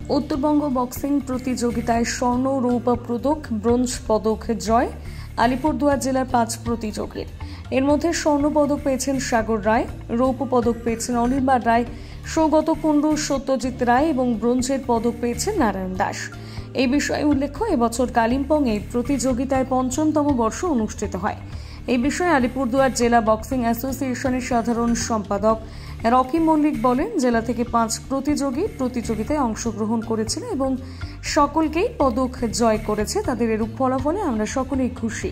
Uttarbanga boxing প্রতিযোগিতায় স্বর্ণ, রৌপ্য পদক, ব্রোঞ্জ পদক জয় আলিপুরদুয়ার জেলার 5 প্রতিযোগীর। এর মধ্যে স্বর্ণ পদক পেয়েছেন সাগর রায়, রৌপ্য পদক পেয়েছেন অনির্বাণ রায়, সৌগত কুণ্ডু, সত্যজিৎ রায় এবং ব্রোঞ্জের পদক পেয়েছেন নারায়ণ দাস। এই বিষয়ে উল্লেখ্য, এবছর কালিম্পংয়ে প্রতিযোগিতায় ৫ম বর্ষ অনুষ্ঠিত হয়। এই বিষয়ে আলিপুরদুয়ার জেলা বক্সিং অ্যাসোসিয়েশনের সাধারণ সম্পাদক রকি মল্লিক বলেন, জেলা থেকে 5 প্রতিযোগী প্রতিযোগিতায় অংশগ্রহণ করেছিল এবং সকলকেই পদক জয় করেছে। তাদের এরূপ ফলাফলে আমরা সকলেই খুশি।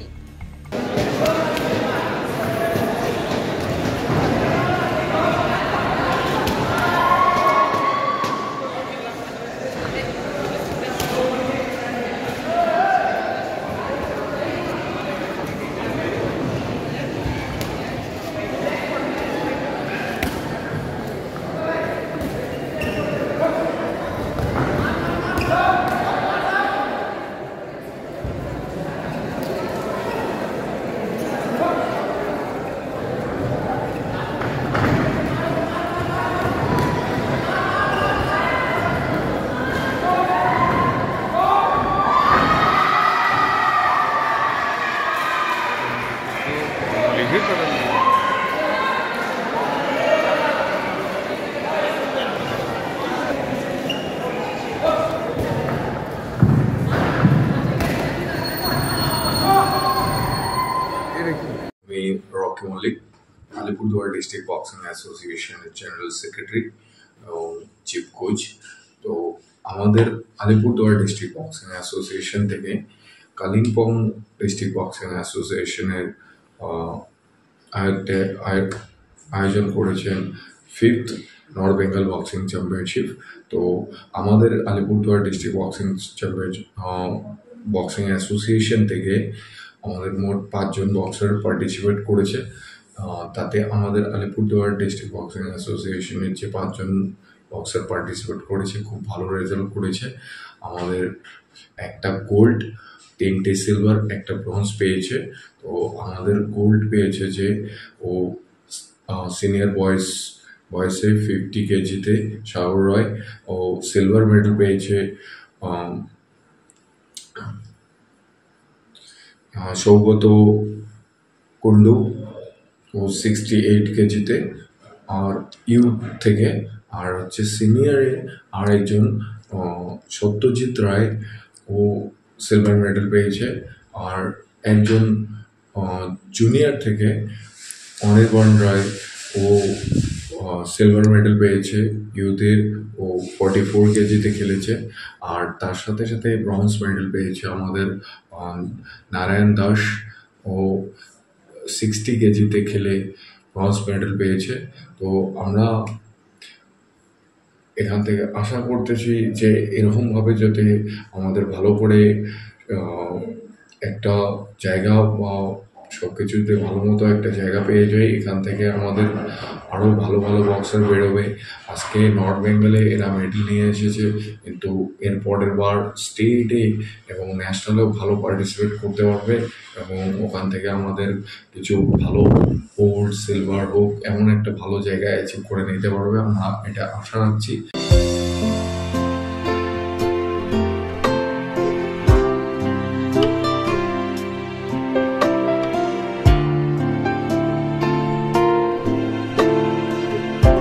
রকি মল্লিক, আলিপুরদুয়ার ডিস্ট্রিক্ট বক্সিং অ্যাসোসিয়েশনের জেনারেল সেক্রেটারি এবং চিফ কোচ। তো আমাদের আলিপুরদুয়ার ডিস্ট্রিক্ট বক্সিং অ্যাসোসিয়েশন থেকে কালিম্পং ডিস্ট্রিক্ট বক্সিং অ্যাসোসিয়েশনের আয়োজন করেছেন 5th north Bengal boxing championship. তো আমাদের আলিপুরদুয়ার ডিস্ট্রিক্ট বক্সিং অ্যাসোসিয়েশন থেকে আমাদের মোট 5 জন বক্সার পার্টিসিপেট করেছে। তাতে আমাদের আলিপুরদুয়ার ডিস্ট্রিক্ট বক্সিং অ্যাসোসিয়েশনের যে 5 জন বক্সার পার্টিসিপেট করেছে খুব ভালো রেজাল্ট করেছে। আমাদের একটা গোল্ড, 3টে সিলভার, একটা ব্রোঞ্জ পেয়েছে। তো আমাদের গোল্ড পেয়েছে যে ও সিনিয়র বয়সে 50 কেজিতে সাগর রায়, ও সিলভার মেডেল পেয়েছে সৌগত কুণ্ডু, ও 68 কেজিতে আর ইউথ থেকে। আর হচ্ছে সিনিয়রে আর একজন সত্যজিৎ রায়, ও সিলভার মেডেল পেয়েছে। আর একজন জুনিয়র থেকে অনির্বাণ রায়, ও সিলভার মেডেল পেয়েছে ইউথের, ও 44 কেজিতে খেলেছে। আর তার সাথে সাথে ব্রোঞ্জ মেডেল পেয়েছে আমাদের নারায়ণ দাস, ও 60 কেজিতে খেলে ব্রোঞ্জ মেডেল পেয়েছে। তো আমরা এখান থেকে আশা করতেছি যে এরকমভাবে যাতে আমাদের ভালো করে একটা জায়গা বা সব কিছুতে ভালো মতো একটা জায়গা পেয়ে যায়। এখান থেকে আমাদের আরও ভালো ভালো বক্সার বেরোবে। আজকে নর্থ বেঙ্গলে এরা মেডেল নিয়ে এসেছে, কিন্তু এর পরের বার স্টেটে এবং ন্যাশনালেও ভালো পার্টিসিপেট করতে পারবে এবং ওখান থেকে আমাদের কিছু ভালো গোল্ড, সিলভার হোক, এমন একটা ভালো জায়গায় অ্যাচিভ করে নিতে পারবে। আমরা এটা আশা রাখছি।